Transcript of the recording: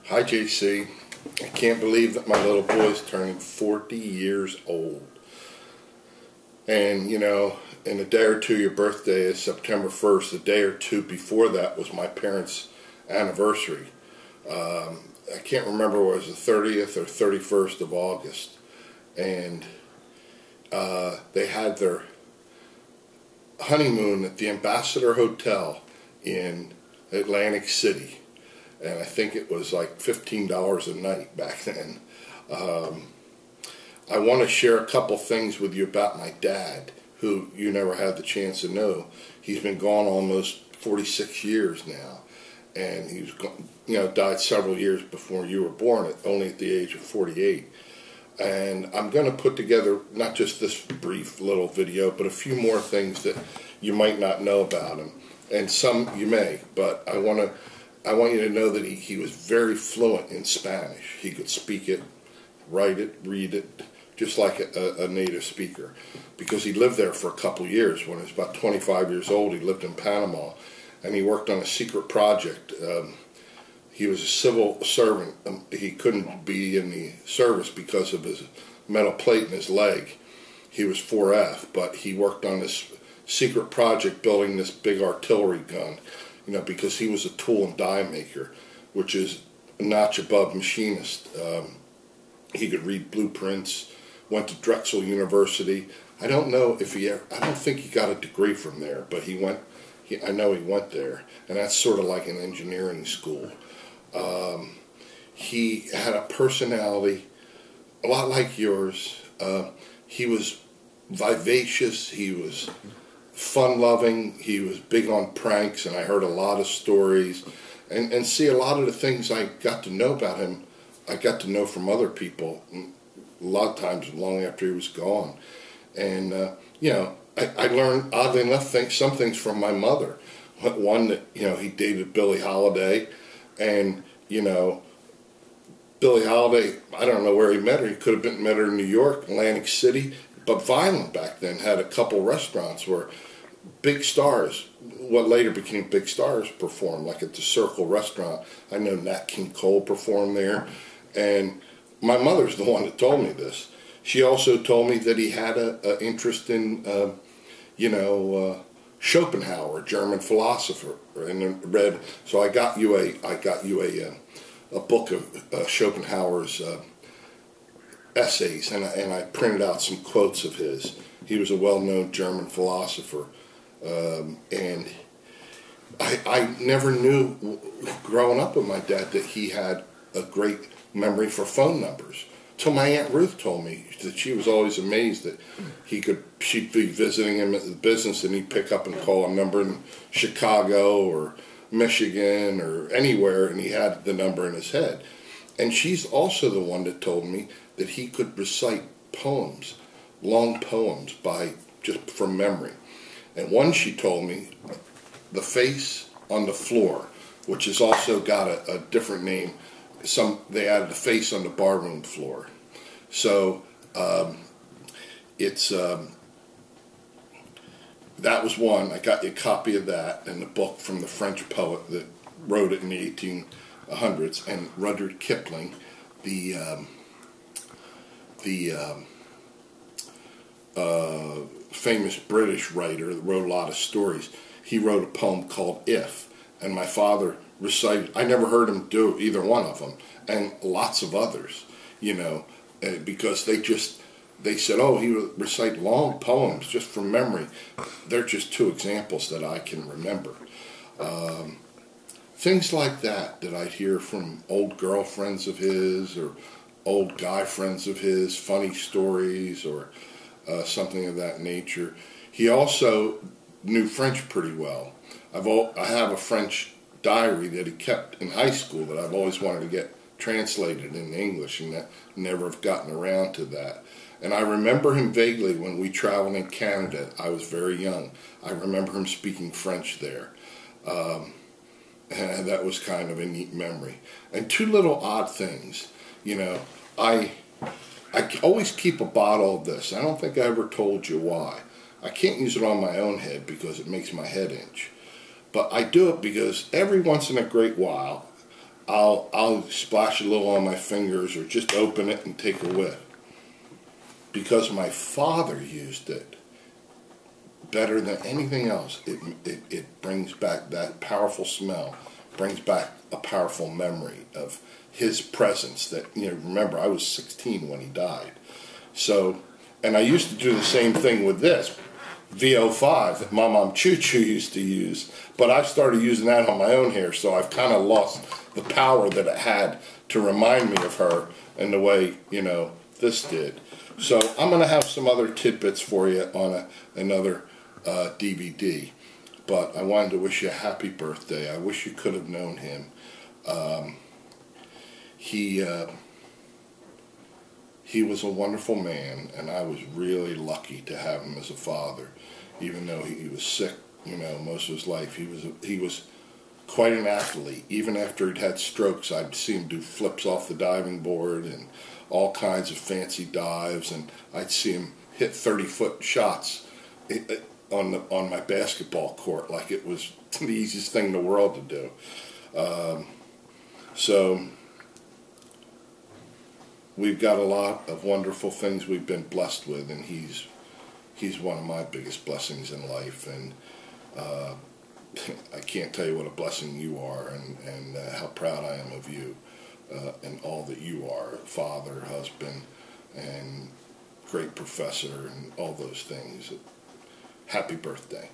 Hi, JC. I can't believe that my little boy's turning 40 years old. And, you know, in a day or two, your birthday is September 1st. A day or two before that was my parents' anniversary. I can't remember whether it was the 30th or 31st of August. And they had their honeymoon at the Ambassador Hotel in Atlantic City. And I think it was like $15 a night back then. I want to share a couple things with you about my dad, who you never had the chance to know. He's been gone almost 46 years now, and he was, died several years before you were born, only at the age of 48. And I'm going to put together not just this brief little video, but a few more things that you might not know about him, and some you may. But I want you to know that he was very fluent in Spanish. He could speak it, write it, read it, just like a native speaker. Because he lived there for a couple years. When he was about 25 years old, he lived in Panama, and he worked on a secret project. He was a civil servant. He couldn't be in the service because of his metal plate in his leg. He was 4F, but he worked on this secret project building this big artillery gun. Because he was a tool and die maker, which is a notch above machinist. He could read blueprints, went to Drexel University. I don't think he got a degree from there, but I know he went there, and that's sort of like an engineering school. He had a personality a lot like yours. He was vivacious, he was fun-loving, he was big on pranks, and I heard a lot of stories, and see, a lot of the things I got to know about him, I got to know from other people, a lot of times long after he was gone. And, I learned, oddly enough, some things from my mother. One, that, he dated Billie Holiday, and, Billie Holiday, I don't know where he met her. He could have met her in New York, Atlantic City, but Violent back then had a couple restaurants where big stars, what later became big stars, performed, like at the Circle restaurant. I know Nat King Cole performed there, and my mother's the one that told me this. She also told me that he had an interest in, Schopenhauer, German philosopher, and read. So I got you a book of Schopenhauer's essays, and I printed out some quotes of his. He was a well-known German philosopher, and I never knew, growing up with my dad, that he had a great memory for phone numbers. Till my Aunt Ruth told me that she was always amazed that she'd be visiting him at the business, and he'd pick up and call a number in Chicago or Michigan or anywhere, and he had the number in his head. And she's also the one that told me that he could recite poems, long poems, just from memory. And one, she told me, The Face on the Floor, which has also got a different name. They added The Face on the Barroom Floor. So that was one. I got you a copy of that and the book from the French poet that wrote it in the 1800s, and Rudyard Kipling, the famous British writer that wrote a lot of stories. He wrote a poem called If, and my father recited. I never heard him do either one of them, and lots of others, because they said, oh, he would recite long poems just from memory. They're just two examples that I can remember. Things like that I'd hear from old girlfriends of his or old guy friends of his, funny stories or something of that nature. He also knew French pretty well. I have a French diary that he kept in high school that I've always wanted to get translated in English, and that never have gotten around to that. And I remember him vaguely when we traveled in Canada. I was very young. I remember him speaking French there. And that was kind of a neat memory. And two little odd things. I always keep a bottle of this. I don't think I ever told you why. I can't use it on my own head because it makes my head itch. But I do it because every once in a great while, I'll splash a little on my fingers or just open it and take a whiff. Because my father used it better than anything else. It brings back that powerful smell, brings back a powerful memory of his presence that, remember, I was 16 when he died. So, and I used to do the same thing with this VO5 that my mom Choo Choo used to use, but I've started using that on my own hair, so I've kind of lost the power that it had to remind me of her in the way, this did. So I'm going to have some other tidbits for you on another DVD, but I wanted to wish you a happy birthday. I wish you could have known him. He was a wonderful man, and I was really lucky to have him as a father. Even though he was sick, most of his life, he was quite an athlete. Even after he'd had strokes, I'd see him do flips off the diving board and all kinds of fancy dives, and I'd see him hit 30-foot shots on my basketball court like it was the easiest thing in the world to do. So we've got a lot of wonderful things we've been blessed with, and he's one of my biggest blessings in life, and I can't tell you what a blessing you are, and how proud I am of you, and all that you are, father, husband, and great professor, and all those things. Happy birthday.